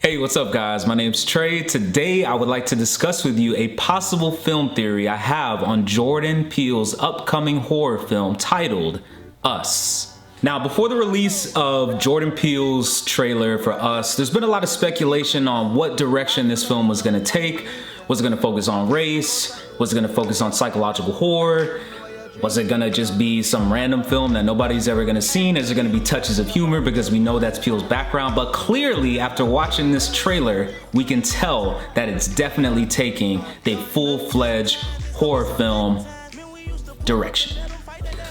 Hey, what's up guys? My name's Trey. Today I would like to discuss with you a possible film theory I have on Jordan Peele's upcoming horror film titled Us. Now, before the release of Jordan Peele's trailer for Us, there's been a lot of speculation on what direction this film was going to take. Was it going to focus on race? Was it going to focus on psychological horror? Was it gonna just be some random film that nobody's ever gonna see? Is there gonna be touches of humor because we know that's Peele's background? But clearly, after watching this trailer, we can tell that it's definitely taking the full-fledged horror film direction.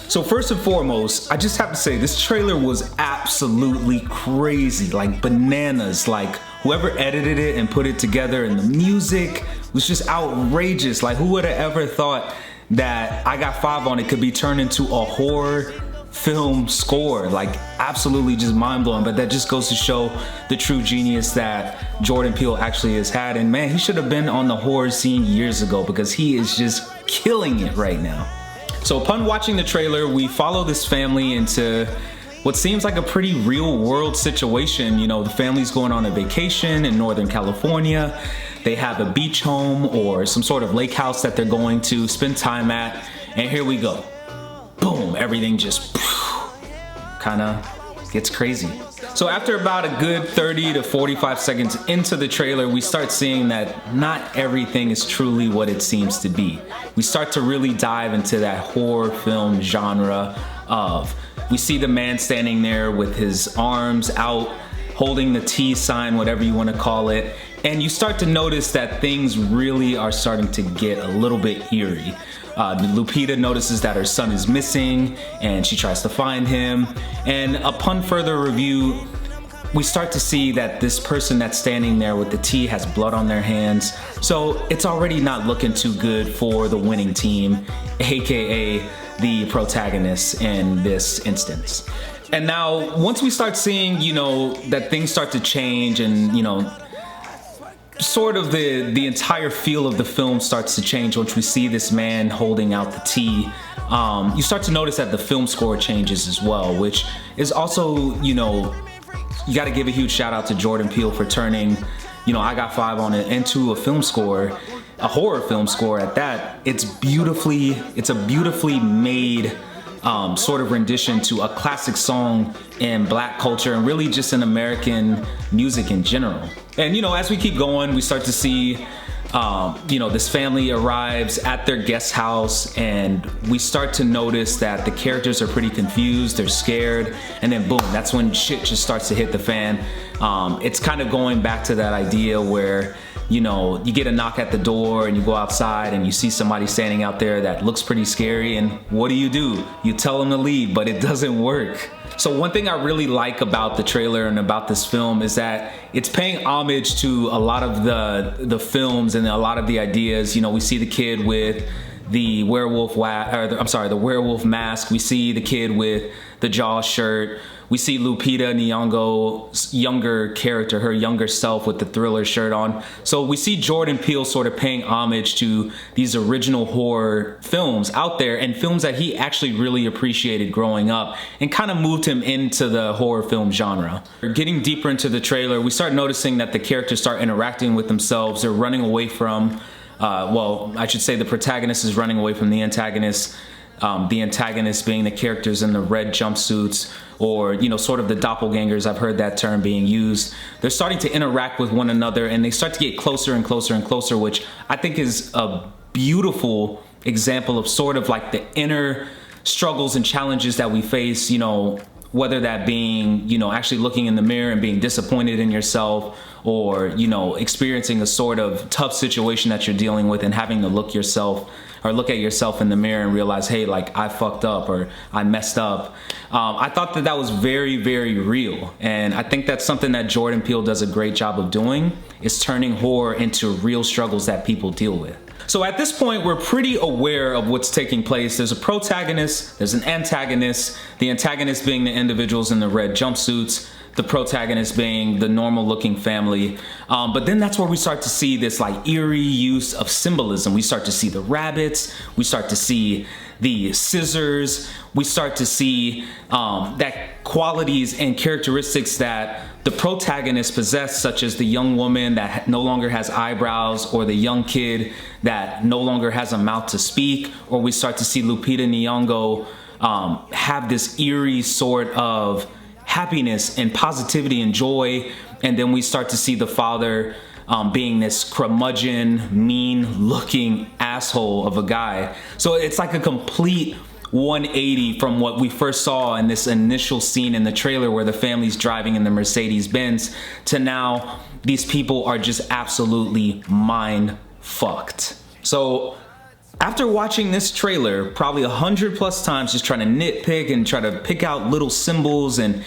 So first and foremost, I just have to say this trailer was absolutely crazy, like bananas. Like whoever edited it and put it together, and the music was just outrageous. Like who would have ever thought that I Got 5 on It could be turned into a horror film score? Like absolutely just mind-blowing. But that just goes to show the true genius that Jordan Peele actually has had. And man, he should have been on the horror scene years ago because he is just killing it right now. So upon watching the trailer, we follow this family into what seems like a pretty real world situation. You know, the family's going on a vacation in Northern California. They have a beach home or some sort of lake house that they're going to spend time at. And here we go. Boom, everything just kind of gets crazy. So after about a good 30 to 45 seconds into the trailer, we start seeing that not everything is truly what it seems to be. We start to really dive into that horror film genre of, we see the man standing there with his arms out, holding the T sign, whatever you want to call it. And you start to notice that things really are starting to get a little bit eerie. Lupita notices that her son is missing and she tries to find him. And upon further review, we start to see that this person that's standing there with the T has blood on their hands. So it's already not looking too good for the winning team, aka the protagonist in this instance. And now once we start seeing, you know, that things start to change and, you know, sort of the entire feel of the film starts to change once we see this man holding out the T. You start to notice that the film score changes as well, which is also, you know, you got to give a huge shout out to Jordan Peele for turning, you know, I Got 5 on It into a film score, a horror film score at that. It's a beautifully made sort of rendition to a classic song in Black culture and really just in American music in general. And you know, as we keep going, we start to see you know, this family arrives at their guest house and we start to notice that the characters are pretty confused, they're scared, and then boom, that's when shit just starts to hit the fan. It's kind of going back to that idea where, you know, you get a knock at the door and you go outside and you see somebody standing out there that looks pretty scary, and what do? You tell them to leave, but it doesn't work. So one thing I really like about the trailer and about this film is that it's paying homage to a lot of the films and a lot of the ideas. You know, we see the kid with the werewolf the werewolf mask. We see the kid with the Jaws shirt. We see Lupita Nyong'o's younger character, her younger self with the Thriller shirt on. So we see Jordan Peele sort of paying homage to these original horror films out there and films that he actually really appreciated growing up and kind of moved him into the horror film genre. Getting deeper into the trailer, we start noticing that the characters start interacting with themselves. They're running away from, well, I should say the protagonist is running away from the antagonist. The antagonists being the characters in the red jumpsuits, or, you know, sort of the doppelgangers. I've heard that term being used. They're starting to interact with one another and they start to get closer and closer and closer, which I think is a beautiful example of sort of like the inner struggles and challenges that we face, you know, whether that being, you know, actually looking in the mirror and being disappointed in yourself, or, you know, experiencing a sort of tough situation that you're dealing with and having to look at yourself in the mirror and realize, hey, like I fucked up or I messed up. I thought that was very, very real. And I think that's something that Jordan Peele does a great job of doing, is turning horror into real struggles that people deal with. So at this point, we're pretty aware of what's taking place. There's a protagonist, there's an antagonist, the antagonist being the individuals in the red jumpsuits, the protagonist being the normal looking family. But then that's where we start to see this like eerie use of symbolism. We start to see the rabbits, we start to see the scissors, we start to see that qualities and characteristics that the protagonist possess, such as the young woman that no longer has eyebrows, or the young kid that no longer has a mouth to speak, or we start to see Lupita Nyong'o have this eerie sort of happiness and positivity and joy, and then we start to see the father being this curmudgeon, mean-looking asshole of a guy. So it's like a complete 180 from what we first saw in this initial scene in the trailer where the family's driving in the Mercedes-Benz to now these people are just absolutely mind-fucked. So after watching this trailer probably 100+ times, just trying to nitpick and try to pick out little symbols and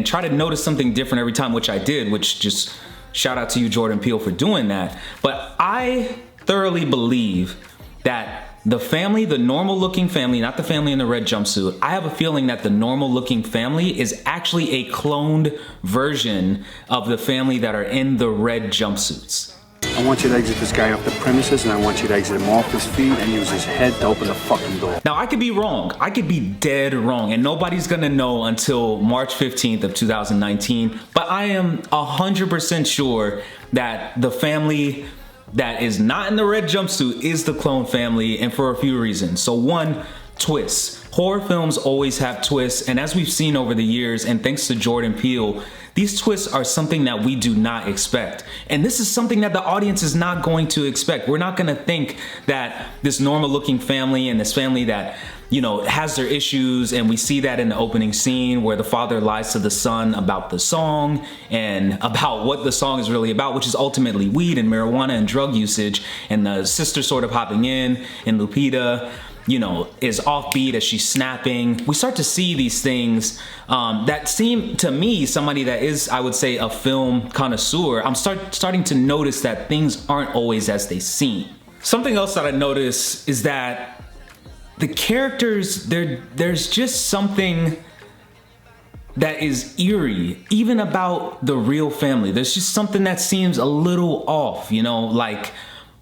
try to notice something different every time, which I did, which just shout out to you, Jordan Peele, for doing that. But I thoroughly believe that the family, the normal looking family, not the family in the red jumpsuit, I have a feeling that the normal looking family is actually a cloned version of the family that are in the red jumpsuits. I want you to exit this guy off the premises, and I want you to exit him off his feet and use his head to open the fucking door. Now, I could be wrong. I could be dead wrong, and nobody's gonna know until March 15th of 2019, but I am 100% sure that the family that is not in the red jumpsuit is the clone family, and for a few reasons. So one, twists. Horror films always have twists, and as we've seen over the years, and thanks to Jordan Peele, these twists are something that we do not expect. And this is something that the audience is not going to expect. We're not gonna think that this normal looking family and this family that, you know, has their issues, and we see that in the opening scene where the father lies to the son about the song and about what the song is really about, which is ultimately weed and marijuana and drug usage, and the sister sort of hopping in, and Lupita, you know, is offbeat as she's snapping. We start to see these things that seem to me, somebody that is, I would say, a film connoisseur, I'm starting to notice that things aren't always as they seem. Something else that I notice is that the characters, there's just something that is eerie, even about the real family. There's just something that seems a little off, you know, like,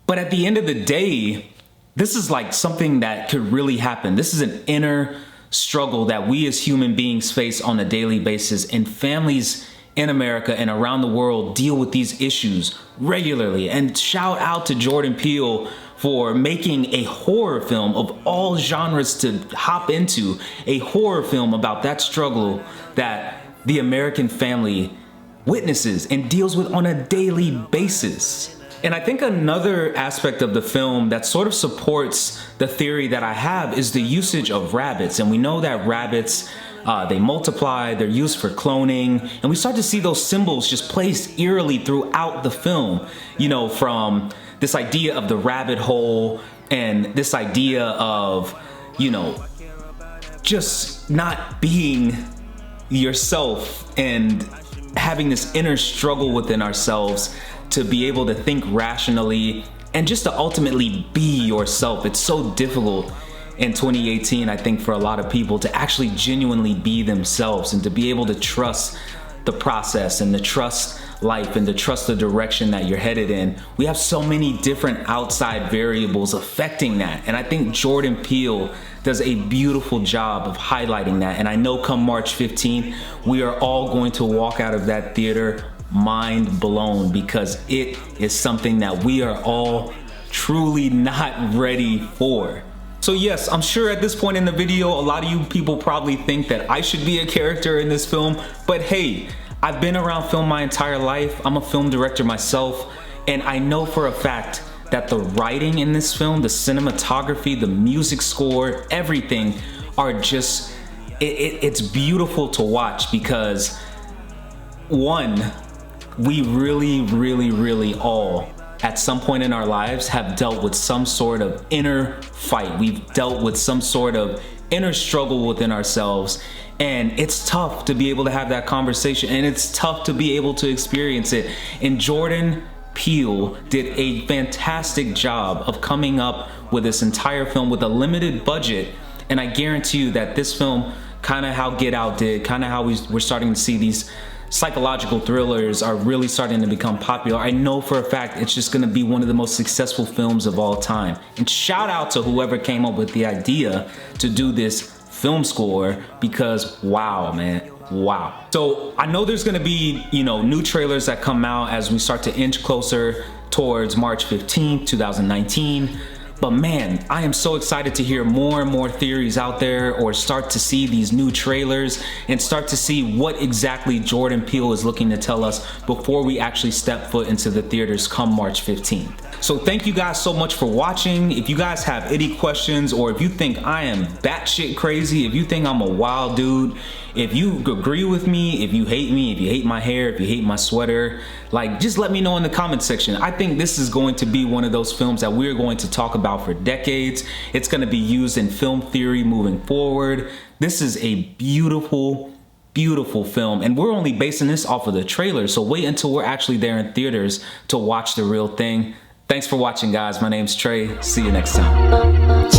but at the end of the day, this is like something that could really happen. This is an inner struggle that we as human beings face on a daily basis, and families in America and around the world deal with these issues regularly. And shout out to Jordan Peele for making a horror film of all genres to hop into, a horror film about that struggle that the American family witnesses and deals with on a daily basis. And I think another aspect of the film that sort of supports the theory that I have is the usage of rabbits. And we know that rabbits, they multiply, they're used for cloning, and we start to see those symbols just placed eerily throughout the film, you know, from this idea of the rabbit hole and this idea of, you know, just not being yourself and having this inner struggle within ourselves to be able to think rationally and just to ultimately be yourself. It's so difficult in 2018, I think, for a lot of people to actually genuinely be themselves and to be able to trust the process and to trust life and to trust the direction that you're headed in. We have so many different outside variables affecting that, and I think Jordan Peele does a beautiful job of highlighting that. And I know come March 15th, we are all going to walk out of that theater mind blown, because it is something that we are all truly not ready for. So yes, I'm sure at this point in the video, a lot of you people probably think that I should be a character in this film, but hey, I've been around film my entire life. I'm a film director myself, and I know for a fact that the writing in this film, the cinematography, the music score, everything are just, it's beautiful to watch, because one, we really all at some point in our lives have dealt with some sort of inner fight. We've dealt with some sort of inner struggle within ourselves, and it's tough to be able to have that conversation, and it's tough to be able to experience it. And Jordan Peele did a fantastic job of coming up with this entire film with a limited budget, and I guarantee you that this film, kind of how Get Out did, kind of how we're starting to see these psychological thrillers are really starting to become popular. I know for a fact it's just gonna be one of the most successful films of all time. And shout out to whoever came up with the idea to do this film score because wow, man. Wow. So I know there's gonna be, new trailers that come out as we start to inch closer towards March 15th, 2019. But man, I am so excited to hear more and more theories out there, or start to see these new trailers and start to see what exactly Jordan Peele is looking to tell us before we actually step foot into the theaters come March 15th. So thank you guys so much for watching. If you guys have any questions, or if you think I am batshit crazy, if you think I'm a wild dude, if you agree with me, if you hate my hair, if you hate my sweater, like, just let me know in the comment section. I think this is going to be one of those films that we're going to talk about for decades. It's going to be used in film theory moving forward. This is a beautiful, beautiful film, and we're only basing this off of the trailer, so wait until we're actually there in theaters to watch the real thing. Thanks for watching, guys. My name's Trey. See you next time.